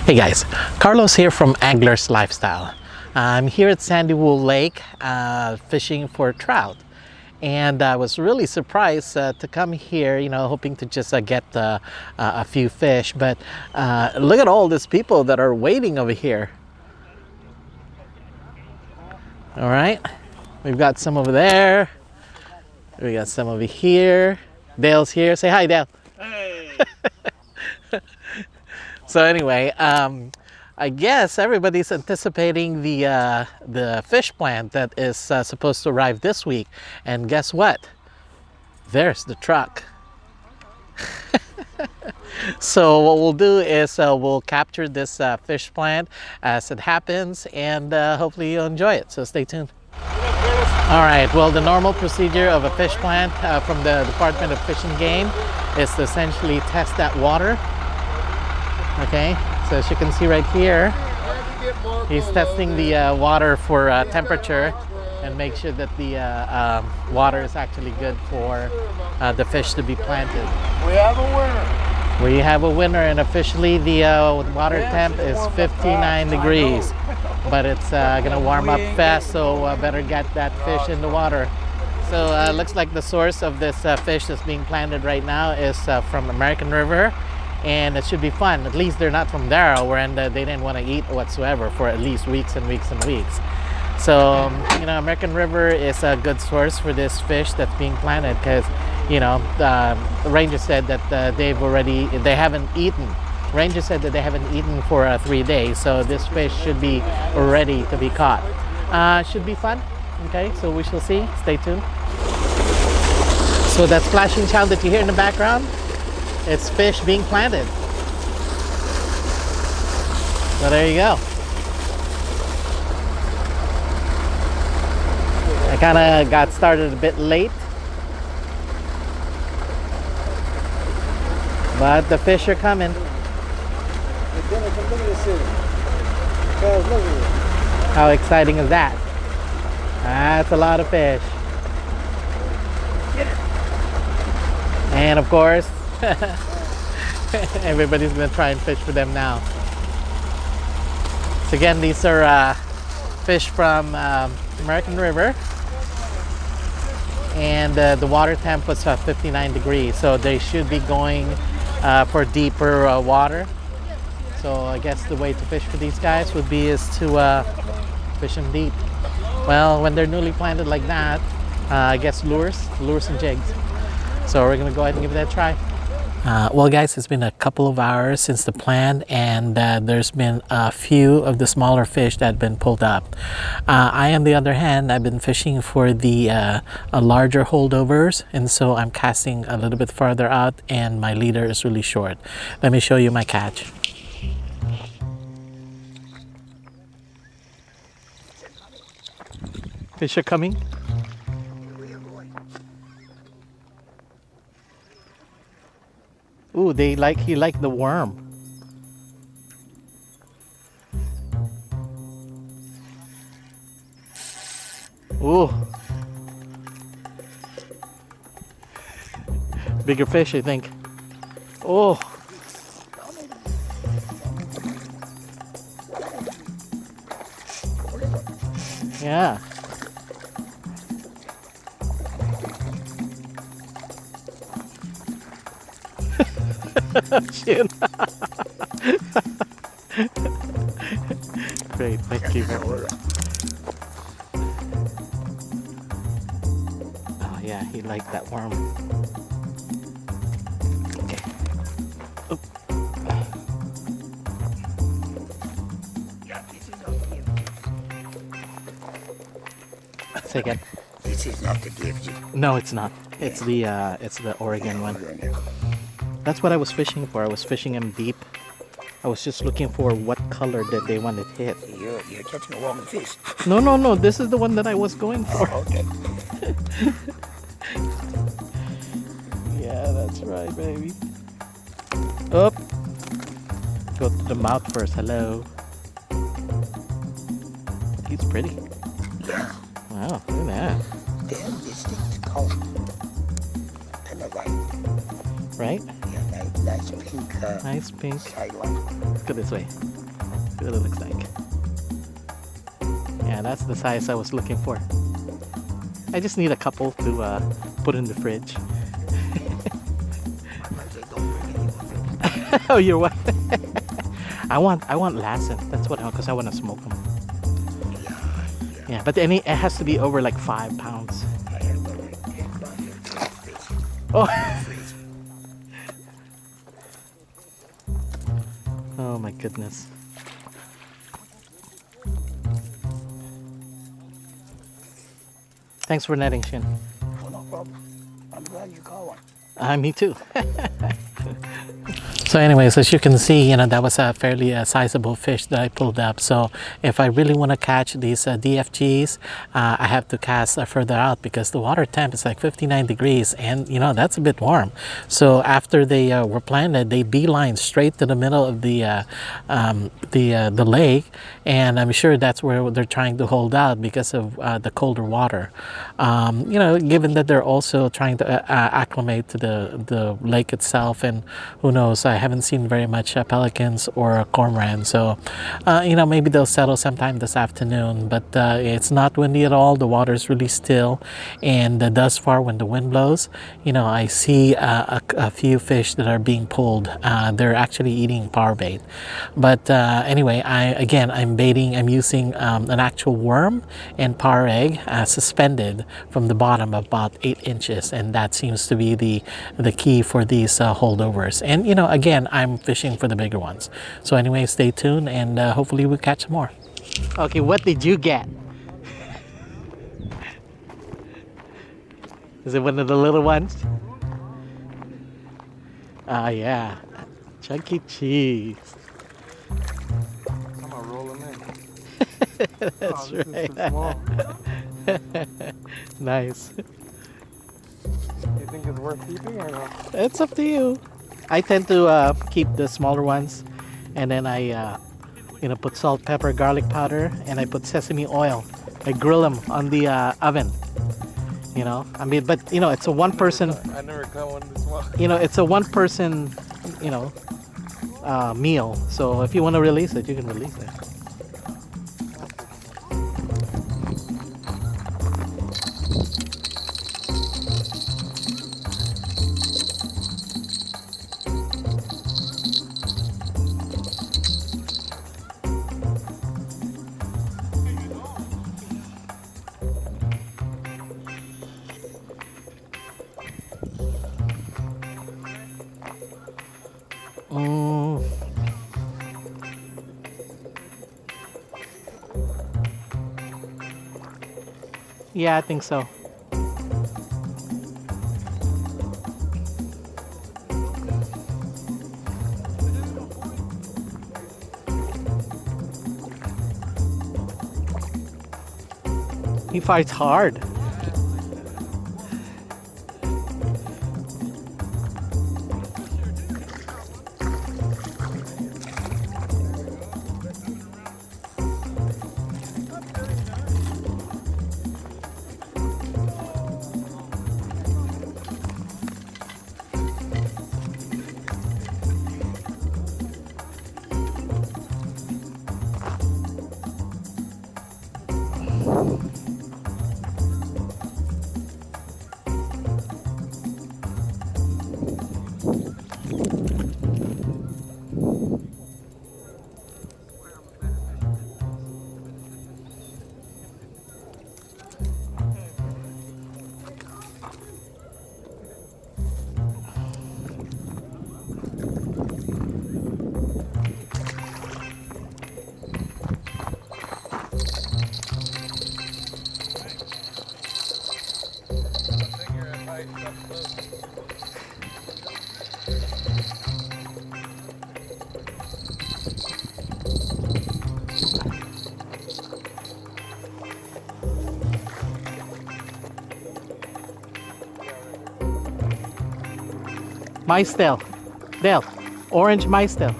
Hey guys, Carlos here from Angler's Lifestyle. I'm here at Sandy Wool Lake fishing for trout, and I was really surprised to come here, hoping to just get a few fish, but look at all these people that are waiting over here. All right, we've got some over there, we got some over here. Dale's here. Say hi, Dale. Hey. So anyway, I guess everybody's anticipating the fish plant that is supposed to arrive this week, and guess what? There's the truck. So what we'll do is we'll capture this fish plant as it happens, and hopefully you'll enjoy it. So stay tuned. All right. Well, the normal procedure of a fish plant from the Department of Fish and Game is to essentially test that water. Okay, so as you can see right here, he's testing the water for temperature and make sure that the water is actually good for the fish to be planted. We have a winner. We have a winner, and officially the water temp is 59 degrees, but it's gonna warm up fast, so better get that fish in the water. So looks like the source of this fish that's being planted right now is from American River. And it should be fun. At least they're not from Darrow, and they didn't want to eat whatsoever for at least weeks and weeks and weeks. So American River is a good source for this fish that's being planted, because the ranger said that they haven't eaten. Ranger said that they haven't eaten for 3 days, so this fish should be ready to be caught. Should be fun. Okay, so we shall see. Stay tuned. So that splashing sound that you hear in the background, it's fish being planted. So there you go. I kind of got started a bit late, but the fish are coming. How exciting is that? That's a lot of fish. And of course, everybody's gonna try and fish for them now. So again, these are fish from American River, and the water temp was 59 degrees, so they should be going for deeper water. So I guess the way to fish for these guys would be to fish them deep. Well, when they're newly planted like that, I guess lures and jigs. So we're gonna go ahead and give that a try. Well guys, it's been a couple of hours since the plant, and there's been a few of the smaller fish that have been pulled up. I, on the other hand, I've been fishing for the larger holdovers, and so I'm casting a little bit farther out, and my leader is really short. Let me show you my catch. Fish are coming. Ooh, he liked the worm. Ooh. Bigger fish, I think. Oh. Yeah. Shit. Great, thank you. Oh yeah, he liked that worm. Okay. Oh. Say again. This is not the gift. No, it's not. It's the Oregon one. That's what I was fishing for. I was fishing them deep. I was just looking for what color that they wanted to hit. You're catching the wrong fish. No. This is the one that I was going for. Oh, okay. Yeah, that's right, baby. Up. Go to the mouth first. Hello. He's pretty. Yeah. Wow, look at that. Damn, this thing's cold. Kind of like right? Yeah, nice pink. Nice pink. Sideline. Go this way. See what it looks like. Yeah, that's the size I was looking for. I just need a couple to put in the fridge. They don't bring any more fish. Oh, you're what? I want Lassen. That's what I want because I want to smoke them. Yeah. Yeah, but it has to be over like 5 pounds. I have a fish. Oh. Freeze. Oh my goodness. Thanks for netting, Shin. Oh, no problem. I'm glad you caught one. Me too. So anyways, as you can see, you know, that was a fairly sizable fish that I pulled up. So if I really want to catch these DFGs, I have to cast further out because the water temp is like 59 degrees and, you know, that's a bit warm. So after they were planted, they beeline straight to the middle of the lake. And I'm sure that's where they're trying to hold out because of the colder water. You know, given that they're also trying to acclimate to the lake itself, and who knows, I haven't seen very much pelicans or cormorant, so you know, maybe they'll settle sometime this afternoon. But it's not windy at all, the water's really still, and thus far when the wind blows, you know, I see a few fish that are being pulled. They're actually eating power bait. But anyway, I'm baiting, I'm using an actual worm and power egg suspended from the bottom about 8 inches, and that seems to be the key for these holdovers. And you know, again, I'm fishing for the bigger ones. So anyway, stay tuned and hopefully we'll catch some more. Okay, what did you get? Is it one of the little ones? Ah, yeah. Chuck E. Cheese. I'm gonna roll them in. That's this right. is too small. Nice. You think it's worth keeping or no? It's up to you. I tend to keep the smaller ones, and then I you know, put salt, pepper, garlic powder, and I put sesame oil. I grill them on the oven. You know, I mean, but you know, it's a one person. I never caught one this small. You know, it's a one person, you know, meal. So if you want to release it, you can release it. Yeah, I think so. He fights hard. Maistel. Dale. Orange Maistel.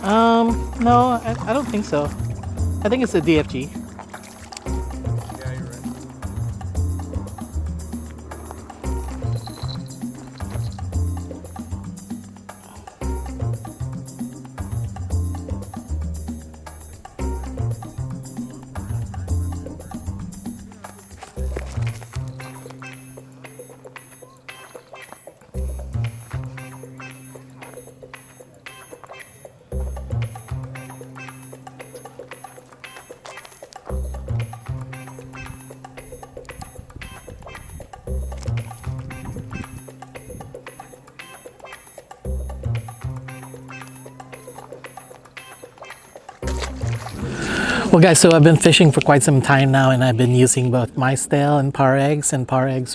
No, I don't think so. I think it's a DFG. Yeah, you're right. Well, guys, so I've been fishing for quite some time now, and I've been using both MyStale and par eggs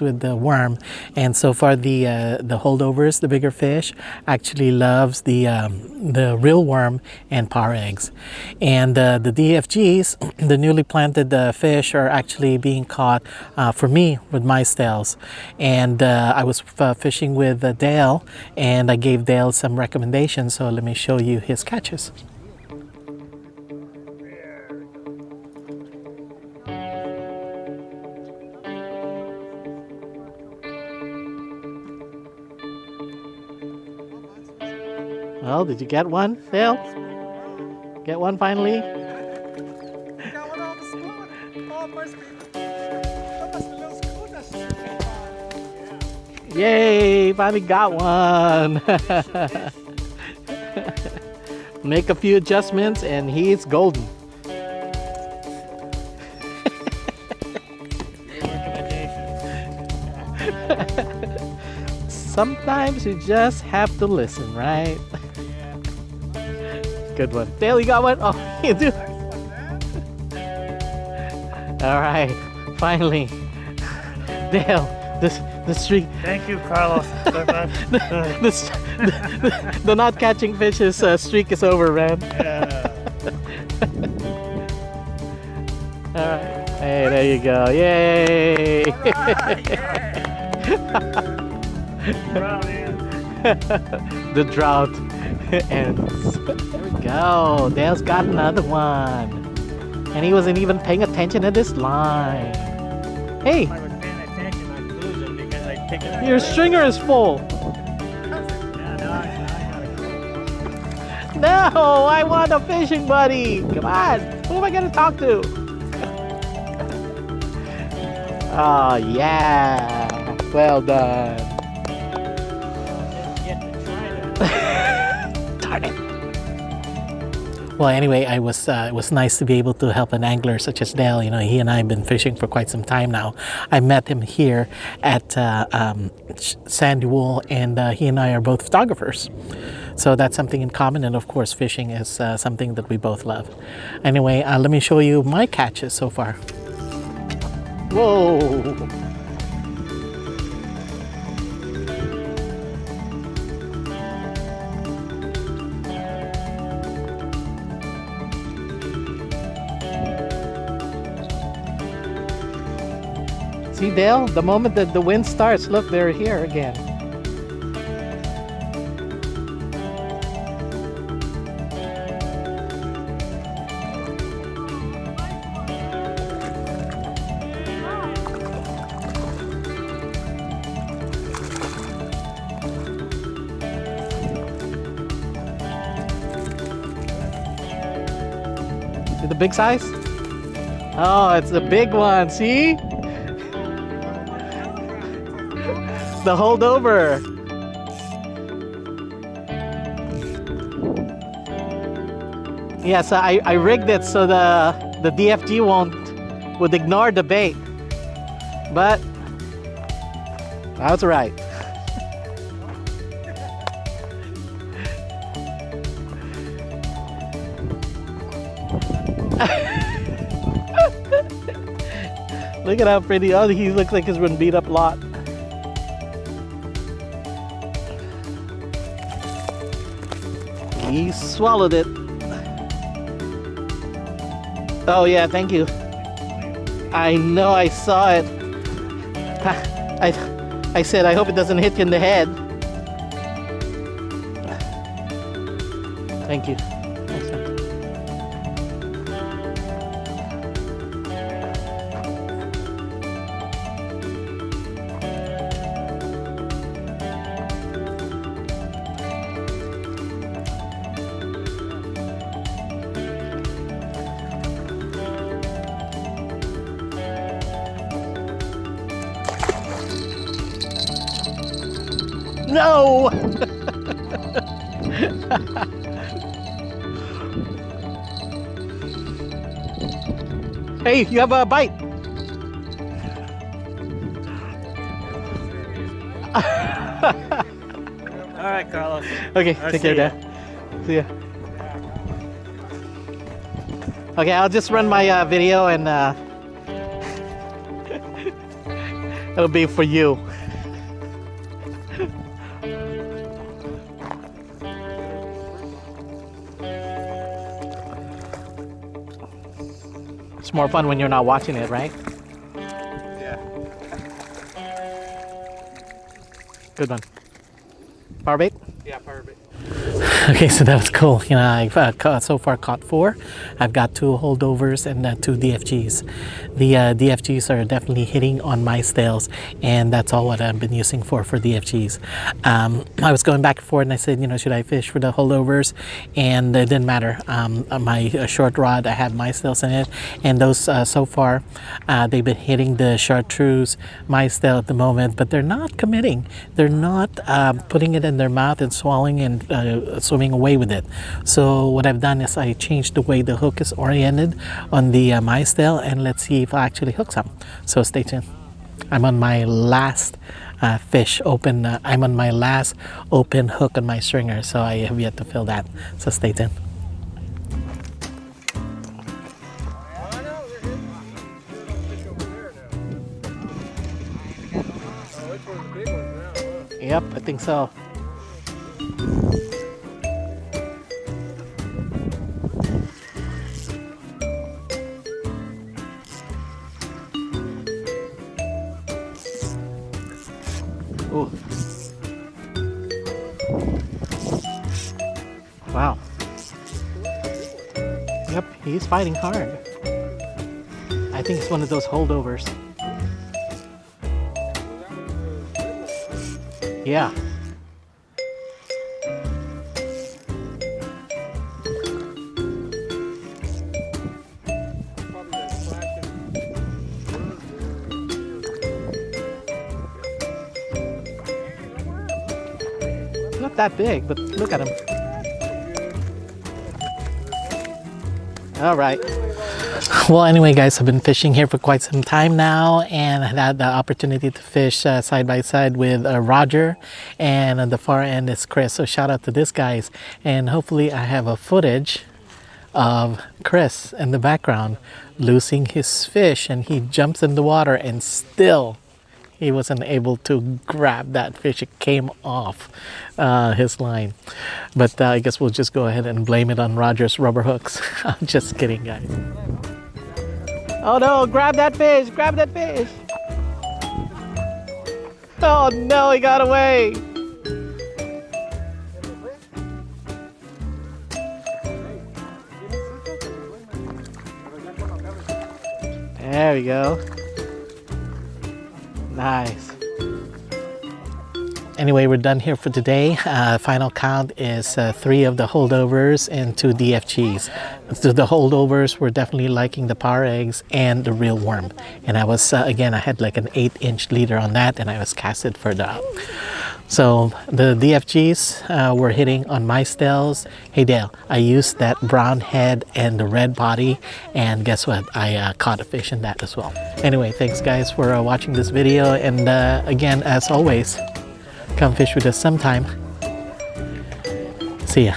with the worm. And so far, the holdovers, the bigger fish, actually loves the real worm and par eggs. And the DFGs, the newly planted fish, are actually being caught for me with MyStales. And I was fishing with Dale, and I gave Dale some recommendations. So let me show you his catches. Well, did you get one, Dale? Get one finally? Got one on the spoon. Oh, must be. That must be a little spoon. Yay! Finally got one! Make a few adjustments and he's golden. Sometimes you just have to listen, right? Good one. Dale, you got one? Oh, you do? Alright, finally. Dale, the streak. Thank you, Carlos. The not catching fishes streak is over, man. Alright. Hey, there you go. Yay! The drought ends. There we go. Dale's got another one. And he wasn't even paying attention to this line. Hey, I was paying attention, I'd lose it because I'd pick it up. your stringer is full. No, I want a fishing buddy. Come on. Who am I going to talk to? Oh, yeah. Well done. Darn it. Well, anyway, it was nice to be able to help an angler such as Dale. You know, he and I have been fishing for quite some time now. I met him here at Sandy Wool, and he and I are both photographers. So that's something in common, and of course, fishing is something that we both love. Anyway, let me show you my catches so far. Whoa! See, Dale, the moment that the wind starts, look, they're here again. See the big size? Oh, it's the big one, see? The holdover. Yes, I rigged it so the DFG would ignore the bait. But that's right. Look at how pretty. Oh, he looks like he's been beat up a lot. He swallowed it. Oh yeah, thank you. I know, I saw it. I said, I hope it doesn't hit you in the head. Thank you. no! Hey, you have a bite. All right, Carlos. Okay, I'll take care, see ya. Dad. See ya. Okay, I'll just run my video and it'll be for you. It's more fun when you're not watching it, right? Yeah. Good one. Power bait? Yeah, perfect. Okay, so that was cool. You know, I've so far caught 4. I've got 2 holdovers and 2 DFGs. The DFGs are definitely hitting on my scales, and that's all what I've been using for DFGs. I was going back and forth, and I said, you know, should I fish for the holdovers? And it didn't matter. My short rod, I have my scales in it, and those so far, they've been hitting the chartreuse, my scale at the moment, but they're not committing. They're not putting it in their mouth and swallowing and swimming away with it. So what I've done is I changed the way the hook is oriented on the my tail, and let's see if I actually hook some. So stay tuned. I'm on my last fish open. I'm on my last open hook on my stringer, so I have yet to fill that. So stay tuned. Yep, I think so. Ooh. Wow. Yep, he's fighting hard. I think it's one of those holdovers. Yeah. Not that big, but look at him. All right. Well, anyway, guys, I've been fishing here for quite some time now, and I had the opportunity to fish side by side with Roger, and on the far end is Chris. So shout out to this guys, and hopefully I have a footage of Chris in the background losing his fish, and he jumps in the water and still he wasn't able to grab that fish. It came off his line. But I guess we'll just go ahead and blame it on Roger's rubber hooks. I'm just kidding, guys. Oh no, grab that fish, grab that fish. Oh no, he got away. There we go. Nice. Anyway, we're done here for today. Final count is 3 of the holdovers and 2 DFGs. So the holdovers were definitely liking the power eggs and the real worm. And I was, again, I had like an 8-inch leader on that, and I was casted further out. So the DFGs were hitting on my stells. Hey Dale, I used that brown head and the red body, and guess what? I caught a fish in that as well. Anyway, thanks guys for watching this video, and again, as always, come fish with us sometime. See ya.